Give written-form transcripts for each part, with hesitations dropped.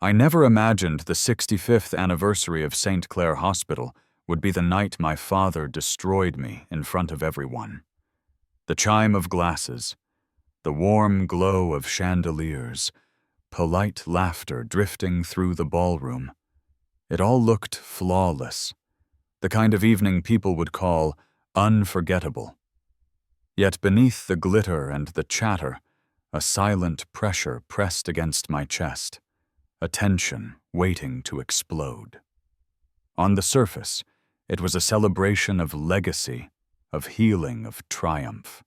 I never imagined the 65th anniversary of St. Clair Hospital would be the night my father destroyed me in front of everyone. The chime of glasses, the warm glow of chandeliers, polite laughter drifting through the ballroom. It all looked flawless, the kind of evening people would call unforgettable. Yet beneath the glitter and the chatter, a silent pressure pressed against my chest, a tension waiting to explode. On the surface, it was a celebration of legacy, of healing, of triumph.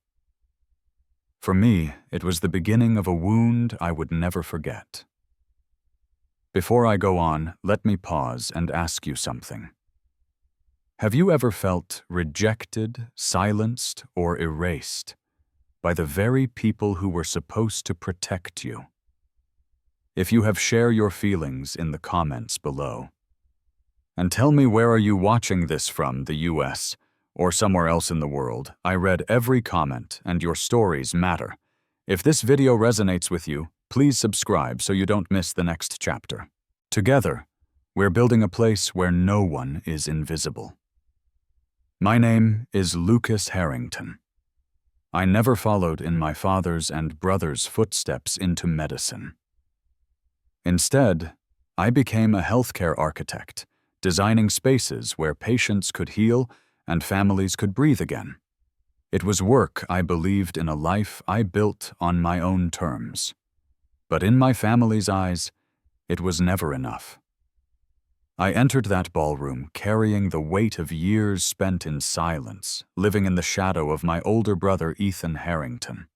For me, it was the beginning of a wound I would never forget. Before I go on, let me pause and ask you something. Have you ever felt rejected, silenced, or erased by the very people who were supposed to protect you? If you have, share your feelings in the comments below. And tell me, where are you watching this from, the US or somewhere else in the world? I read every comment and your stories matter. If this video resonates with you, please subscribe so you don't miss the next chapter. Together, we're building a place where no one is invisible. My name is Lucas Harrington. I never followed in my father's and brother's footsteps into medicine. Instead, I became a healthcare architect, designing spaces where patients could heal and families could breathe again. It was work I believed in, a life I built on my own terms. But in my family's eyes, it was never enough. I entered that ballroom carrying the weight of years spent in silence, living in the shadow of my older brother Ethan Harrington.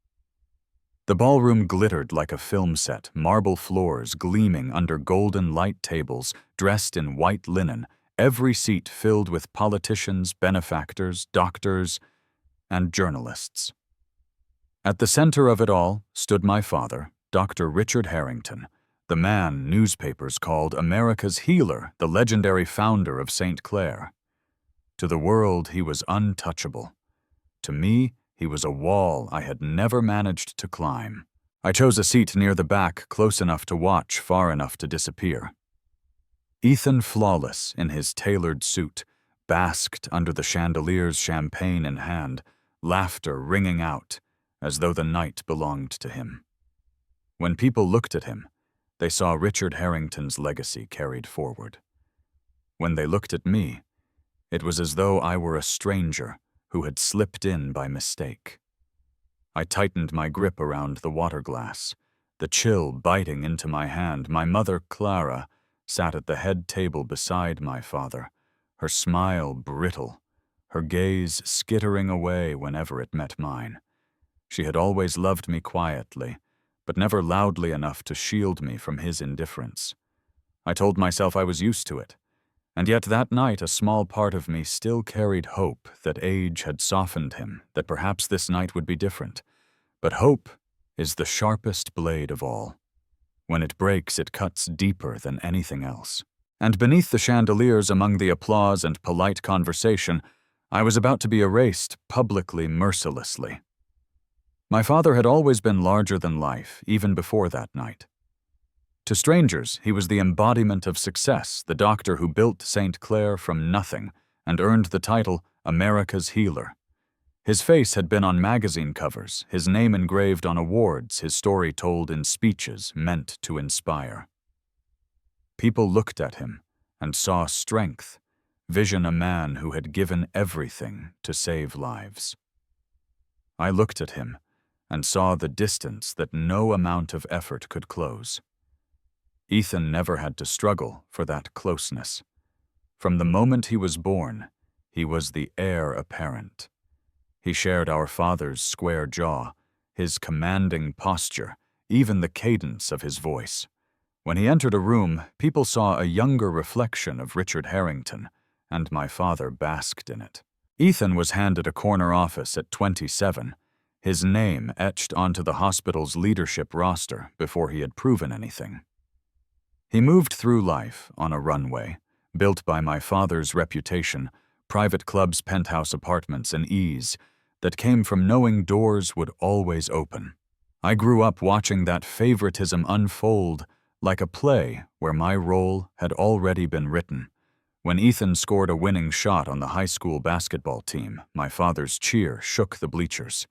The ballroom glittered like a film set, marble floors gleaming under golden light tables dressed in white linen, every seat filled with politicians, benefactors, doctors, and journalists. At the center of it all stood my father, Dr. Richard Harrington, the man newspapers called America's healer, the legendary founder of St. Clair. To the world, he was untouchable. To me, he was a wall I had never managed to climb. I chose a seat near the back, close enough to watch, far enough to disappear. Ethan, flawless in his tailored suit, basked under the chandeliers, champagne in hand, laughter ringing out, as though the night belonged to him. When people looked at him, they saw Richard Harrington's legacy carried forward. When they looked at me, it was as though I were a stranger who had slipped in by mistake. I tightened my grip around the water glass, the chill biting into my hand. My mother, Clara, sat at the head table beside my father, her smile brittle, her gaze skittering away whenever it met mine. She had always loved me quietly, but never loudly enough to shield me from his indifference. I told myself I was used to it, and yet that night a small part of me still carried hope that age had softened him, that perhaps this night would be different. But hope is the sharpest blade of all. When it breaks, it cuts deeper than anything else. And beneath the chandeliers, among the applause and polite conversation, I was about to be erased publicly, mercilessly. My father had always been larger than life, even before that night. To strangers, he was the embodiment of success, the doctor who built St. Clair from nothing and earned the title America's Healer. His face had been on magazine covers, his name engraved on awards, his story told in speeches meant to inspire. People looked at him and saw strength, vision, a man who had given everything to save lives. I looked at him and saw the distance that no amount of effort could close. Ethan never had to struggle for that closeness. From the moment he was born, he was the heir apparent. He shared our father's square jaw, his commanding posture, even the cadence of his voice. When he entered a room, people saw a younger reflection of Richard Harrington, and my father basked in it. Ethan was handed a corner office at 27, his name etched onto the hospital's leadership roster before he had proven anything. He moved through life on a runway, built by my father's reputation, private clubs, penthouse apartments, and ease that came from knowing doors would always open. I grew up watching that favoritism unfold like a play where my role had already been written. When Ethan scored a winning shot on the high school basketball team, my father's cheer shook the bleachers.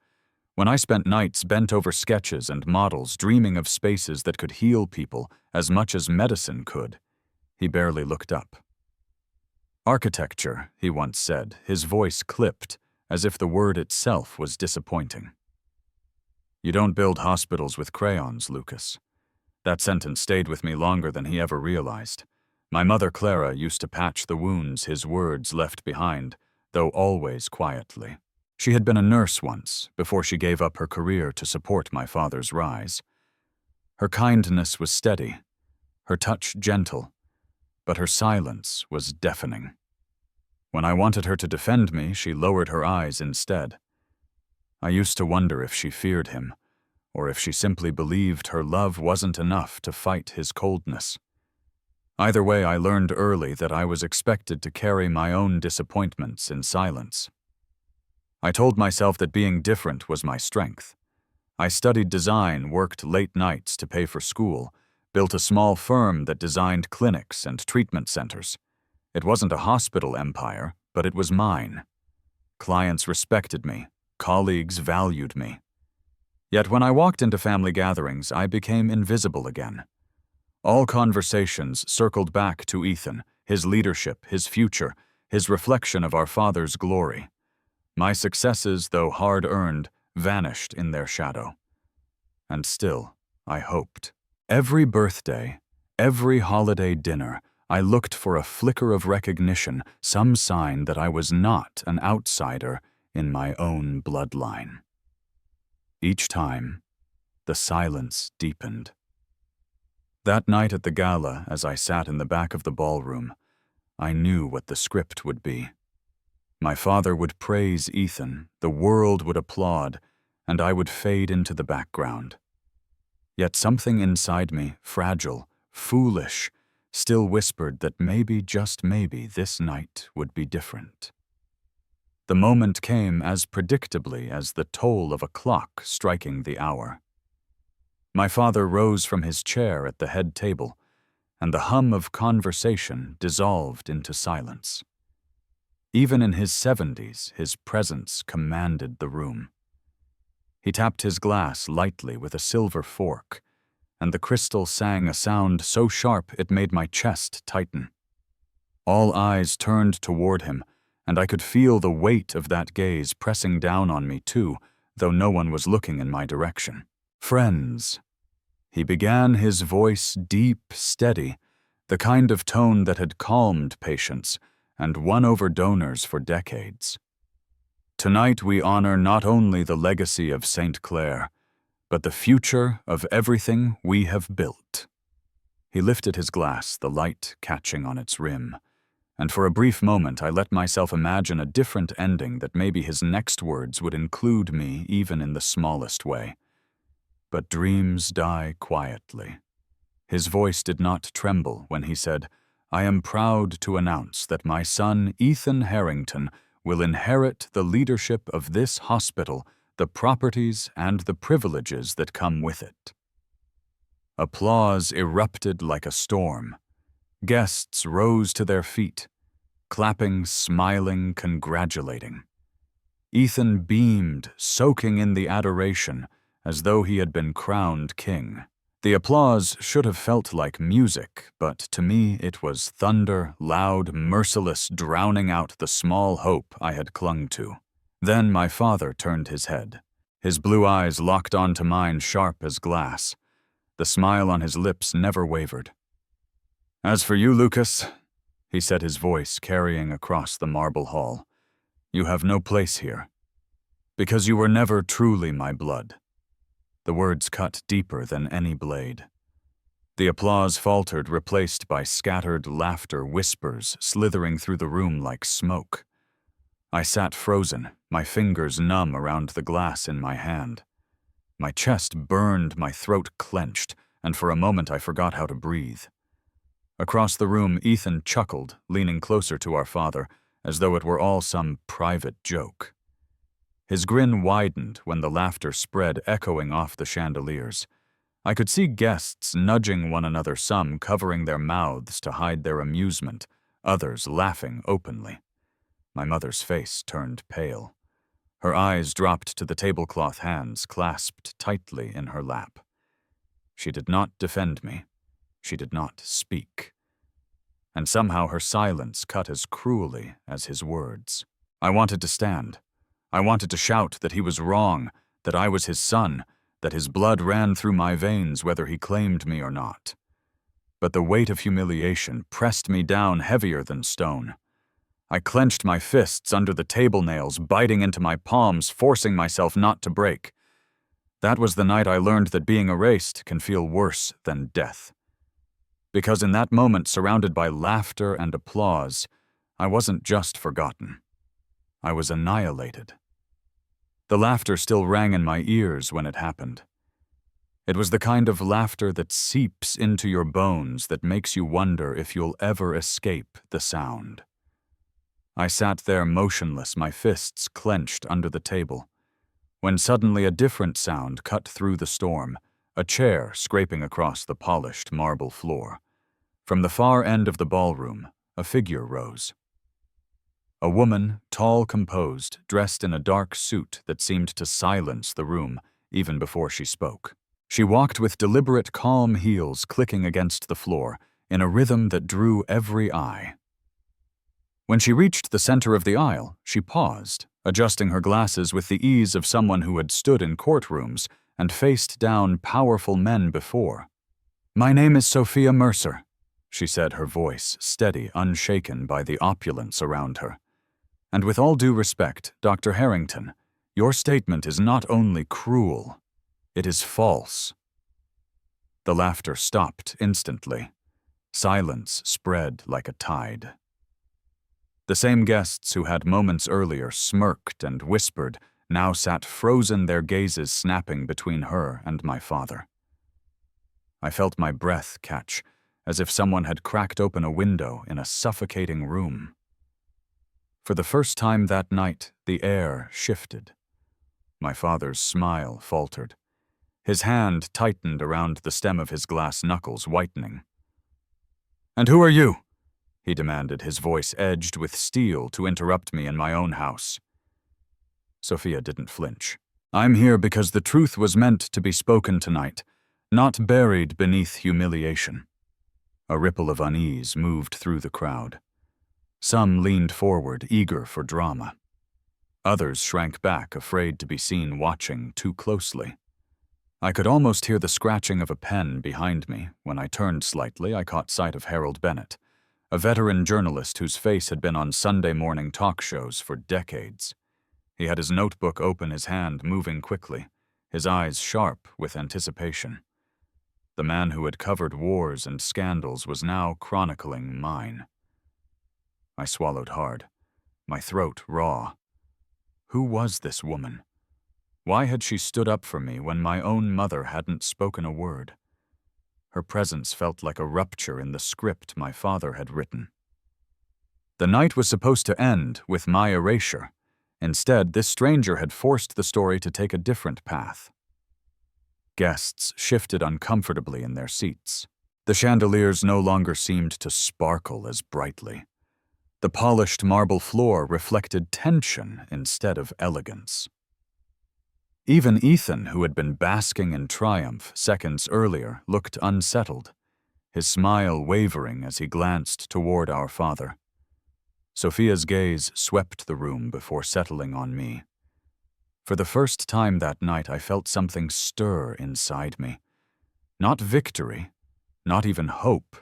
When I spent nights bent over sketches and models, dreaming of spaces that could heal people as much as medicine could, he barely looked up. Architecture, he once said, his voice clipped, as if the word itself was disappointing. You don't build hospitals with crayons, Lucas. That sentence stayed with me longer than he ever realized. My mother Clara used to patch the wounds his words left behind, though always quietly. She had been a nurse once, before she gave up her career to support my father's rise. Her kindness was steady, her touch gentle, but her silence was deafening. When I wanted her to defend me, she lowered her eyes instead. I used to wonder if she feared him, or if she simply believed her love wasn't enough to fight his coldness. Either way, I learned early that I was expected to carry my own disappointments in silence. I told myself that being different was my strength. I studied design, worked late nights to pay for school, built a small firm that designed clinics and treatment centers. It wasn't a hospital empire, but it was mine. Clients respected me, colleagues valued me. Yet when I walked into family gatherings, I became invisible again. All conversations circled back to Ethan, his leadership, his future, his reflection of our father's glory. My successes, though hard-earned, vanished in their shadow. And still, I hoped. Every birthday, every holiday dinner, I looked for a flicker of recognition, some sign that I was not an outsider in my own bloodline. Each time, the silence deepened. That night at the gala, as I sat in the back of the ballroom, I knew what the script would be. My father would praise Ethan, the world would applaud, and I would fade into the background. Yet something inside me, fragile, foolish, still whispered that maybe, just maybe, this night would be different. The moment came as predictably as the toll of a clock striking the hour. My father rose from his chair at the head table, and the hum of conversation dissolved into silence. Even in his 70s, his presence commanded the room. He tapped his glass lightly with a silver fork, and the crystal sang a sound so sharp it made my chest tighten. All eyes turned toward him, and I could feel the weight of that gaze pressing down on me too, though no one was looking in my direction. Friends. He began, his voice deep, steady, the kind of tone that had calmed patients and won over donors for decades. Tonight we honor not only the legacy of St. Clair, but the future of everything we have built. He lifted his glass, the light catching on its rim, and for a brief moment I let myself imagine a different ending, that maybe his next words would include me even in the smallest way. But dreams die quietly. His voice did not tremble when he said, "I am proud to announce that my son, Ethan Harrington, will inherit the leadership of this hospital, the properties and the privileges that come with it." Applause erupted like a storm. Guests rose to their feet, clapping, smiling, congratulating. Ethan beamed, soaking in the adoration, as though he had been crowned king. The applause should have felt like music, but to me it was thunder, loud, merciless, drowning out the small hope I had clung to. Then my father turned his head. His blue eyes locked onto mine, sharp as glass. The smile on his lips never wavered. "As for you, Lucas," he said, his voice carrying across the marble hall, "you have no place here, because you were never truly my blood." The words cut deeper than any blade. The applause faltered, replaced by scattered laughter, whispers slithering through the room like smoke. I sat frozen, my fingers numb around the glass in my hand. My chest burned, my throat clenched, and for a moment I forgot how to breathe. Across the room, Ethan chuckled, leaning closer to our father, as though it were all some private joke. His grin widened when the laughter spread, echoing off the chandeliers. I could see guests nudging one another, some covering their mouths to hide their amusement, others laughing openly. My mother's face turned pale. Her eyes dropped to the tablecloth hands clasped tightly in her lap. She did not defend me. She did not speak. And somehow her silence cut as cruelly as his words. I wanted to stand. I wanted to shout that he was wrong, that I was his son, that his blood ran through my veins whether he claimed me or not. But the weight of humiliation pressed me down heavier than stone. I clenched my fists under the table nails, biting into my palms, forcing myself not to break. That was the night I learned that being erased can feel worse than death. Because in that moment, surrounded by laughter and applause, I wasn't just forgotten. I was annihilated. The laughter still rang in my ears when it happened. It was the kind of laughter that seeps into your bones, that makes you wonder if you'll ever escape the sound. I sat there motionless, my fists clenched under the table, when suddenly a different sound cut through the storm, a chair scraping across the polished marble floor. From the far end of the ballroom, a figure rose. A woman, tall, composed, dressed in a dark suit that seemed to silence the room even before she spoke. She walked with deliberate, calm heels clicking against the floor in a rhythm that drew every eye. When she reached the center of the aisle, she paused, adjusting her glasses with the ease of someone who had stood in courtrooms and faced down powerful men before. "My name is Sophia Mercer," she said, her voice steady, unshaken by the opulence around her. "And with all due respect, Dr. Harrington, your statement is not only cruel, it is false." The laughter stopped instantly. Silence spread like a tide. The same guests who had moments earlier smirked and whispered now sat frozen, their gazes snapping between her and my father. I felt my breath catch, as if someone had cracked open a window in a suffocating room. For the first time that night, the air shifted. My father's smile faltered. His hand tightened around the stem of his glass knuckles, whitening. "And who are you?" he demanded, his voice edged with steel to interrupt me in my own house. Sophia didn't flinch. "I'm here because the truth was meant to be spoken tonight, not buried beneath humiliation." A ripple of unease moved through the crowd. Some leaned forward, eager for drama. Others shrank back, afraid to be seen watching too closely. I could almost hear the scratching of a pen behind me. When I turned slightly, I caught sight of Harold Bennett, a veteran journalist whose face had been on Sunday morning talk shows for decades. He had his notebook open, his hand moving quickly, his eyes sharp with anticipation. The man who had covered wars and scandals was now chronicling mine. I swallowed hard, my throat raw. Who was this woman? Why had she stood up for me when my own mother hadn't spoken a word? Her presence felt like a rupture in the script my father had written. The night was supposed to end with my erasure. Instead, this stranger had forced the story to take a different path. Guests shifted uncomfortably in their seats. The chandeliers no longer seemed to sparkle as brightly. The polished marble floor reflected tension instead of elegance. Even Ethan, who had been basking in triumph seconds earlier, looked unsettled, his smile wavering as he glanced toward our father. Sophia's gaze swept the room before settling on me. For the first time that night, I felt something stir inside me. Not victory, not even hope,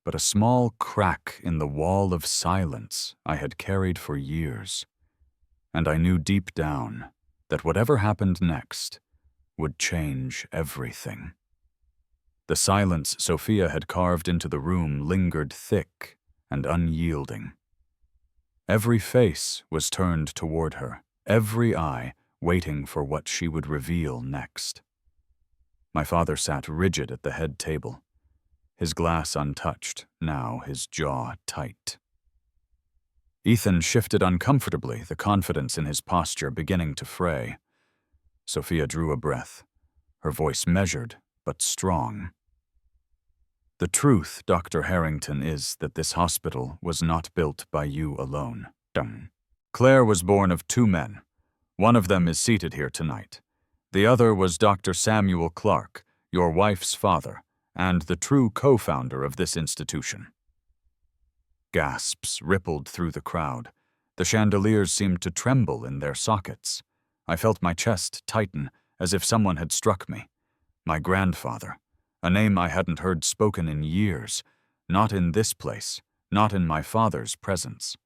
but a small crack in the wall of silence I had carried for years. And I knew deep down that whatever happened next would change everything. The silence Sophia had carved into the room lingered thick and unyielding. Every face was turned toward her, every eye waiting for what she would reveal next. My father sat rigid at the head table, his glass untouched, now his jaw tight. Ethan shifted uncomfortably, the confidence in his posture beginning to fray. Sophia drew a breath, her voice measured but strong. The truth, Dr. Harrington, is that this hospital was not built by you alone. Claire was born of two men. One of them is seated here tonight. The other was Dr. Samuel Clark, your wife's father, and the true co-founder of this institution. Gasps rippled through the crowd. The chandeliers seemed to tremble in their sockets. I felt my chest tighten as if someone had struck me. My grandfather, a name I hadn't heard spoken in years, not in this place, not in my father's presence.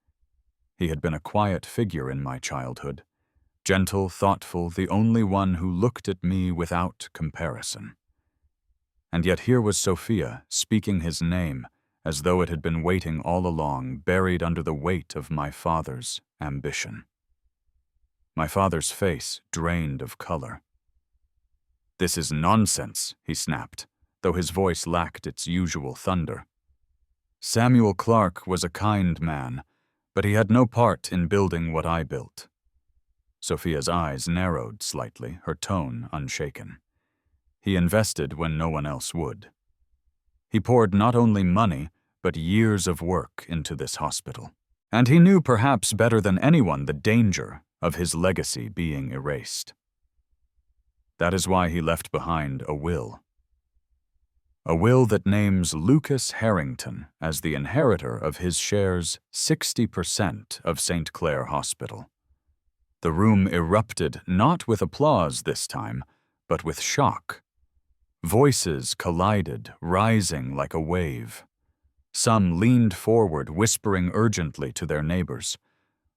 He had been a quiet figure in my childhood, gentle, thoughtful, the only one who looked at me without comparison. And yet here was Sophia speaking his name as though it had been waiting all along, buried under the weight of my father's ambition. My father's face drained of color. "This is nonsense," he snapped, though his voice lacked its usual thunder. Samuel Clark was a kind man, but he had no part in building what I built. Sophia's eyes narrowed slightly, her tone unshaken. He invested when no one else would. He poured not only money, but years of work into this hospital. And he knew perhaps better than anyone the danger of his legacy being erased. That is why he left behind a will. A will that names Lucas Harrington as the inheritor of his shares 60% of St. Clair Hospital. The room erupted not with applause this time, but with shock. Voices collided, rising like a wave. Some leaned forward, whispering urgently to their neighbors.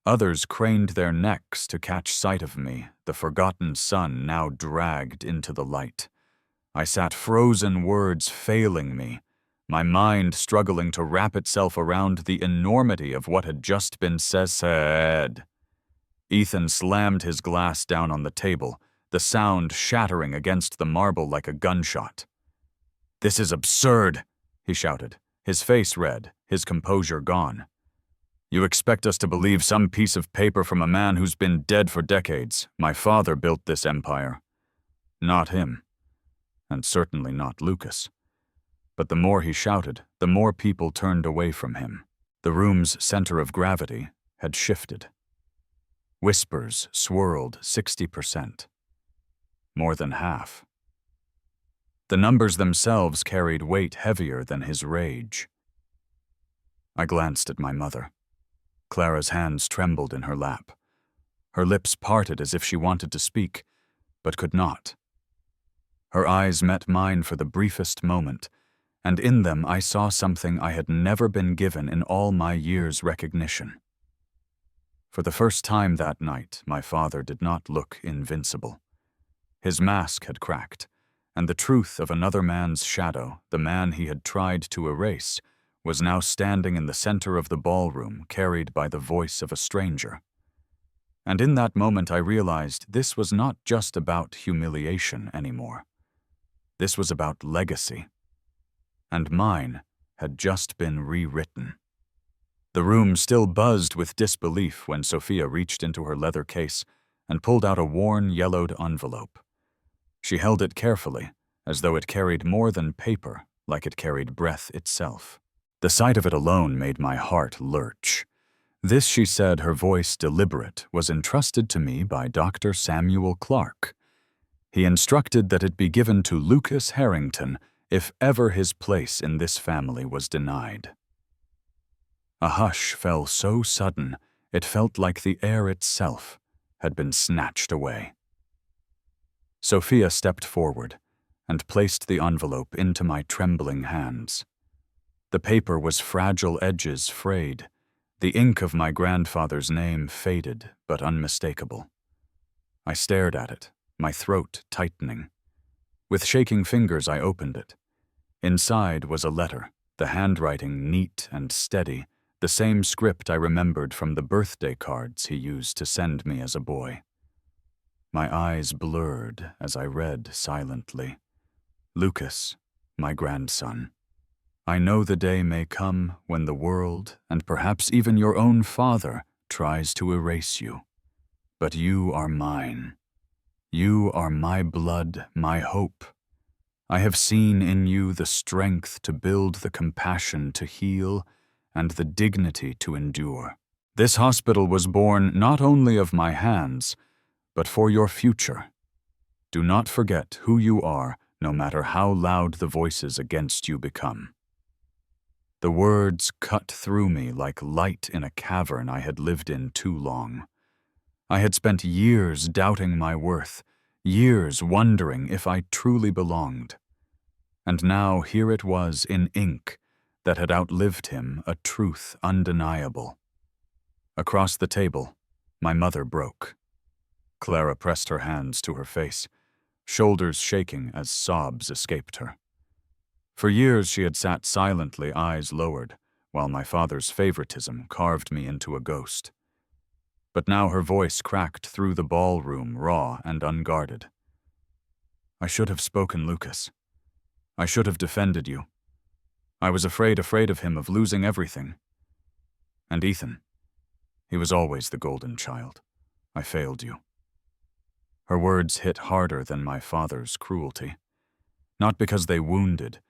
Others craned their necks to catch sight of me, the forgotten son now dragged into the light. I sat frozen, words failing me, my mind struggling to wrap itself around the enormity of what had just been said. Ethan slammed his glass down on the table, the sound shattering against the marble like a gunshot. "This is absurd," he shouted, his face red, his composure gone. "You expect us to believe some piece of paper from a man who's been dead for decades. My father built this empire. Not him. And certainly not Lucas." But the more he shouted, the more people turned away from him. The room's center of gravity had shifted. Whispers swirled 60%. More than half. The numbers themselves carried weight heavier than his rage. I glanced at my mother. Clara's hands trembled in her lap. Her lips parted as if she wanted to speak, but could not. Her eyes met mine for the briefest moment, and in them I saw something I had never been given in all my years' recognition. For the first time that night, my father did not look invincible. His mask had cracked, and the truth of another man's shadow, the man he had tried to erase, was now standing in the center of the ballroom, carried by the voice of a stranger. And in that moment I realized this was not just about humiliation anymore. This was about legacy. And mine had just been rewritten. The room still buzzed with disbelief when Sophia reached into her leather case and pulled out a worn, yellowed envelope. She held it carefully, as though it carried more than paper, like it carried breath itself. The sight of it alone made my heart lurch. This, she said, her voice deliberate, was entrusted to me by Dr. Samuel Clark. He instructed that it be given to Lucas Harrington if ever his place in this family was denied. A hush fell so sudden, it felt like the air itself had been snatched away. Sophia stepped forward and placed the envelope into my trembling hands. The paper was fragile edges frayed, the ink of my grandfather's name faded but unmistakable. I stared at it, my throat tightening. With shaking fingers I opened it. Inside was a letter, the handwriting neat and steady, the same script I remembered from the birthday cards he used to send me as a boy. My eyes blurred as I read silently. "Lucas, my grandson, I know the day may come when the world, and perhaps even your own father, tries to erase you. But you are mine. You are my blood, my hope. I have seen in you the strength to build, the compassion to heal, and the dignity to endure. This hospital was born not only of my hands, but for your future. Do not forget who you are, no matter how loud the voices against you become." The words cut through me like light in a cavern I had lived in too long. I had spent years doubting my worth, years wondering if I truly belonged. And now here it was in ink that had outlived him, a truth undeniable. Across the table, my mother broke. Clara pressed her hands to her face, shoulders shaking as sobs escaped her. For years she had sat silently, eyes lowered, while my father's favoritism carved me into a ghost. But now her voice cracked through the ballroom, raw and unguarded. "I should have spoken, Lucas. I should have defended you. I was afraid of him, of losing everything. And Ethan, he was always the golden child. I failed you." Her words hit harder than my father's cruelty. Not because they wounded,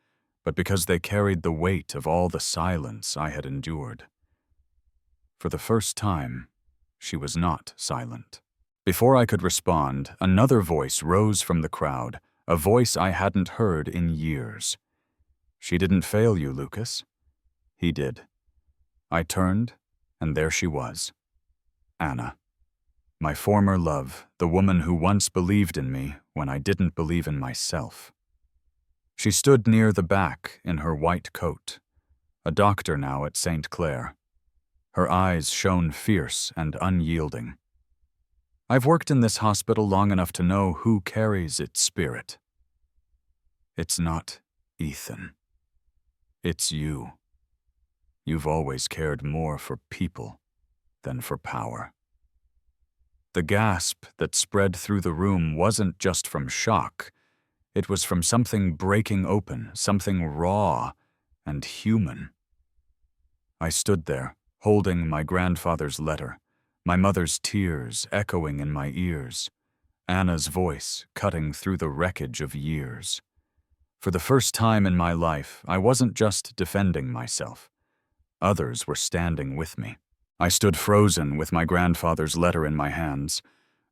but because they carried the weight of all the silence I had endured. For the first time, she was not silent. Before I could respond, another voice rose from the crowd, a voice I hadn't heard in years. "She didn't fail you, Lucas." He did. I turned, and there she was. Anna. My former love, the woman who once believed in me when I didn't believe in myself. She stood near the back in her white coat, a doctor now at St. Clair. Her eyes shone fierce and unyielding. I've worked in this hospital long enough to know who carries its spirit. It's not Ethan. It's you. You've always cared more for people than for power. The gasp that spread through the room wasn't just from shock. It was from something breaking open, something raw and human. I stood there, holding my grandfather's letter, my mother's tears echoing in my ears, Anna's voice cutting through the wreckage of years. For the first time in my life, I wasn't just defending myself. Others were standing with me. I stood frozen with my grandfather's letter in my hands,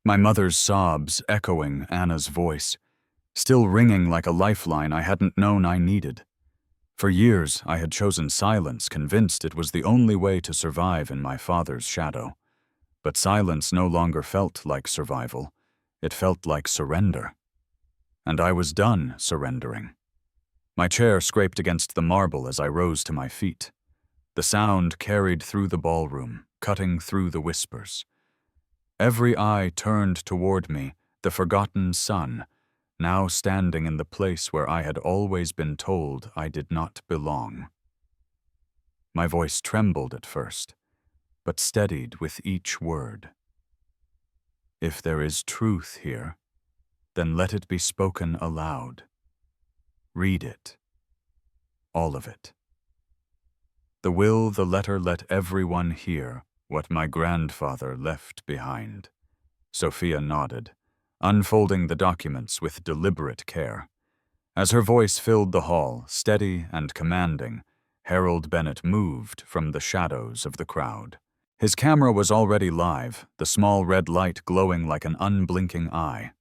my mother's sobs echoing Anna's voice, still ringing like a lifeline I hadn't known I needed. For years, I had chosen silence, convinced it was the only way to survive in my father's shadow. But silence no longer felt like survival. It felt like surrender. And I was done surrendering. My chair scraped against the marble as I rose to my feet. The sound carried through the ballroom, cutting through the whispers. Every eye turned toward me, the forgotten son, now standing in the place where I had always been told I did not belong. My voice trembled at first, but steadied with each word. If there is truth here, then let it be spoken aloud. Read it. All of it. The will, the letter, let everyone hear what my grandfather left behind. Sophia nodded, unfolding the documents with deliberate care. As her voice filled the hall, steady and commanding, Harold Bennett moved from the shadows of the crowd. His camera was already live, the small red light glowing like an unblinking eye.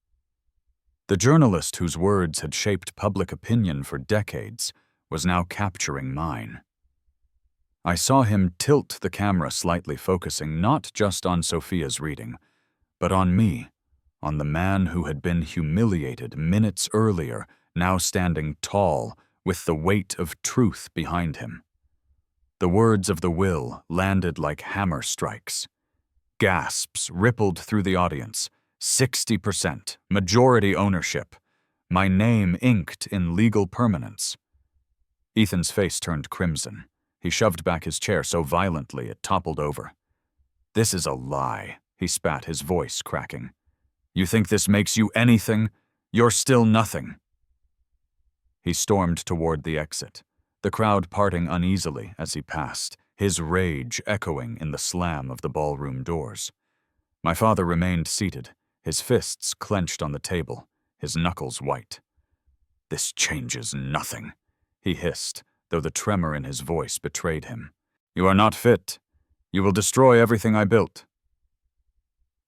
The journalist whose words had shaped public opinion for decades was now capturing mine. I saw him tilt the camera slightly, focusing not just on Sophia's reading, but on me, on the man who had been humiliated minutes earlier, now standing tall with the weight of truth behind him. The words of the will landed like hammer strikes. Gasps rippled through the audience. 60%, majority ownership. My name inked in legal permanence. Ethan's face turned crimson. He shoved back his chair so violently it toppled over. "This is a lie," he spat, his voice cracking. "You think this makes you anything? You're still nothing." He stormed toward the exit, the crowd parting uneasily as he passed, his rage echoing in the slam of the ballroom doors. My father remained seated, his fists clenched on the table, his knuckles white. "This changes nothing," he hissed, though the tremor in his voice betrayed him. "You are not fit. You will destroy everything I built."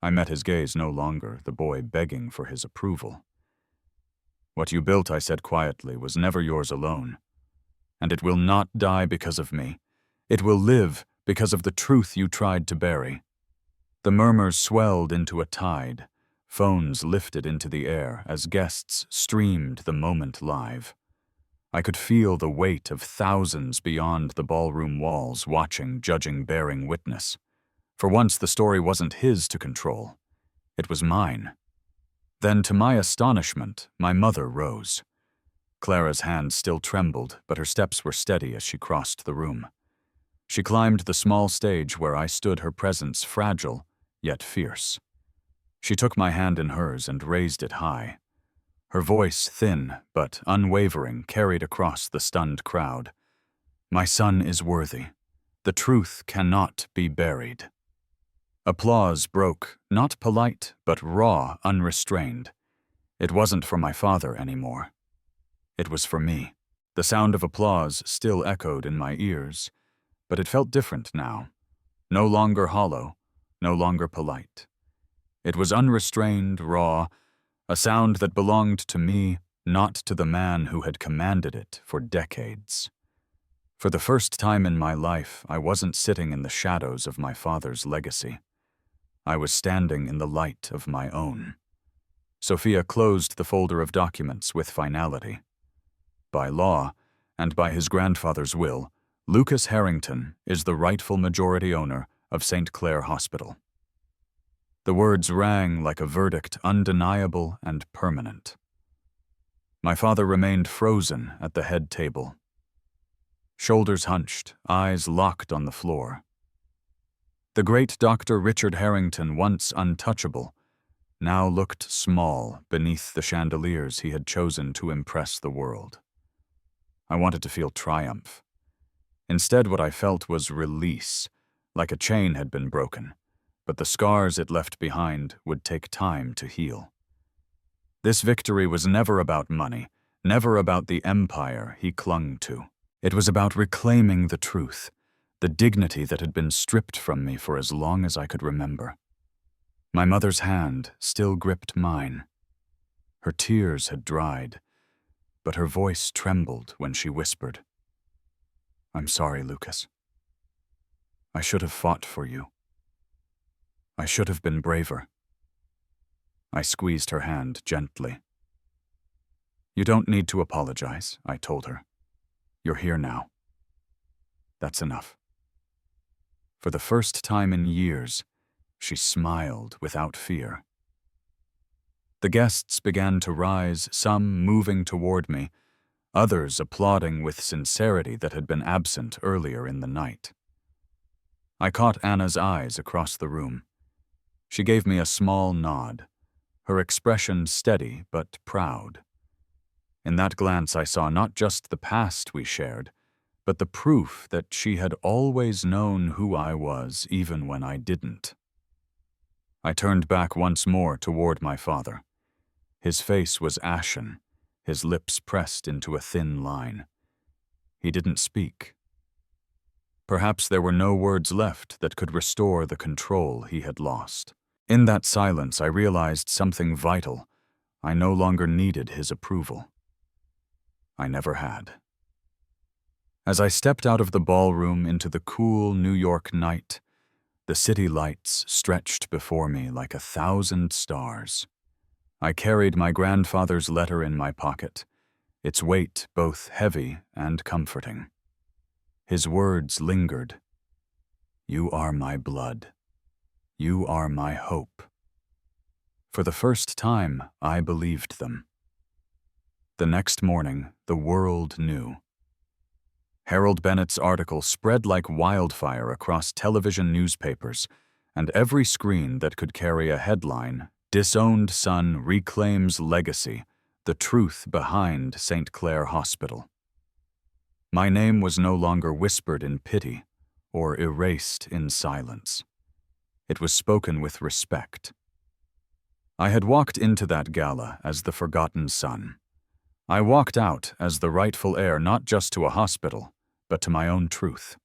I met his gaze no longer, the boy begging for his approval. "What you built," I said quietly, "was never yours alone. And it will not die because of me. It will live because of the truth you tried to bury." The murmurs swelled into a tide. Phones lifted into the air as guests streamed the moment live. I could feel the weight of thousands beyond the ballroom walls watching, judging, bearing witness. For once, the story wasn't his to control. It was mine. Then, to my astonishment, my mother rose. Clara's hand still trembled, but her steps were steady as she crossed the room. She climbed the small stage where I stood, her presence fragile, yet fierce. She took my hand in hers and raised it high. Her voice, thin but unwavering, carried across the stunned crowd. "My son is worthy. The truth cannot be buried." Applause broke, not polite, but raw, unrestrained. It wasn't for my father anymore. It was for me. The sound of applause still echoed in my ears, but it felt different now. No longer hollow, no longer polite. It was unrestrained, raw, a sound that belonged to me, not to the man who had commanded it for decades. For the first time in my life, I wasn't sitting in the shadows of my father's legacy. I was standing in the light of my own. Sophia closed the folder of documents with finality. By law, and by his grandfather's will, Lucas Harrington is the rightful majority owner of St. Clair Hospital. The words rang like a verdict, undeniable and permanent. My father remained frozen at the head table. Shoulders hunched, eyes locked on the floor. The great Dr. Richard Harrington, once untouchable, now looked small beneath the chandeliers he had chosen to impress the world. I wanted to feel triumph. Instead, what I felt was release, like a chain had been broken, but the scars it left behind would take time to heal. This victory was never about money, never about the empire he clung to. It was about reclaiming the truth, the dignity that had been stripped from me for as long as I could remember. My mother's hand still gripped mine. Her tears had dried, but her voice trembled when she whispered, "I'm sorry, Lucas. I should have fought for you. I should have been braver." I squeezed her hand gently. "You don't need to apologize," I told her. "You're here now. That's enough." For the first time in years, she smiled without fear. The guests began to rise, some moving toward me, others applauding with sincerity that had been absent earlier in the night. I caught Anna's eyes across the room. She gave me a small nod, her expression steady but proud. In that glance I saw not just the past we shared, but the proof that she had always known who I was even when I didn't. I turned back once more toward my father. His face was ashen, his lips pressed into a thin line. He didn't speak. Perhaps there were no words left that could restore the control he had lost. In that silence, I realized something vital. I no longer needed his approval. I never had. As I stepped out of the ballroom into the cool New York night, the city lights stretched before me like 1,000 stars. I carried my grandfather's letter in my pocket, its weight both heavy and comforting. His words lingered. "You are my blood. You are my hope." For the first time, I believed them. The next morning, the world knew. Harold Bennett's article spread like wildfire across television newspapers, and every screen that could carry a headline, "Disowned Son Reclaims Legacy, the Truth Behind St. Clair Hospital." My name was no longer whispered in pity or erased in silence. It was spoken with respect. I had walked into that gala as the forgotten son, I walked out as the rightful heir not just to a hospital, but to my own truth.